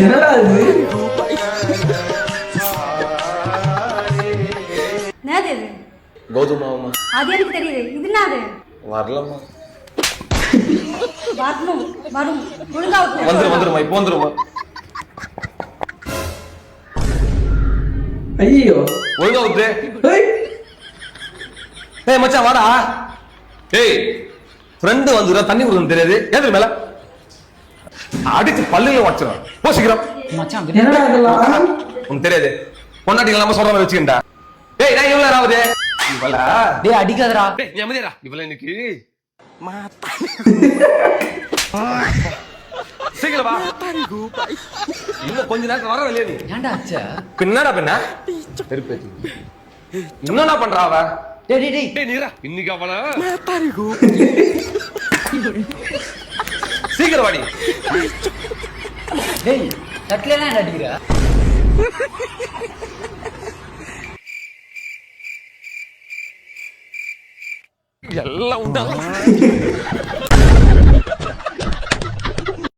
என்னடா இது? என்னது இது? கோதுமாவுமா அது எனக்கு தெரியுது. இது என்னது? வரலம்மா. வரணும் வரும் ஒழுங்கா வந்துருமா இப்போ வந்துருமா. ஐயோ ஒழுங்கா விட்டு. ஏய் ஏய் மச்சான் வாடா. ஏய் ஃப்ரெண்டு வந்துடா, தண்ணி கொடுக்கணும் தெரியாது. ஏது மேல அடிச்சு பல்லுல உடச்சிடும். போ சீக்கிரம். என்னடா இதெல்லாம்? உனக்கு தெரியாது. பொண்டாட்டி இல்லாம சொல்ற மாதிரி வச்சுக்கிட்டா. ஏய் நான் இவ்வளவு நேரம் இவளா டேய் அடிக்காதடா. டேய் நிம்மதியாடா. இவள இன்னைக்கு சீக்கிரம் வா. இன்னும் கொஞ்ச நேரத்துல வர இல்லையா நீ? ஏன்டா அச்சா? பின்னடா பின்ன பெருப்பேத்தி என்னடா பண்றா அவ? டேய் டேய் டேய் டேய் நீரா இன்னைக்கு அவள சீக்கிரம் வாடி. டேய் தட்ல என்ன அடிக்குற? எல்லாம் உண்டா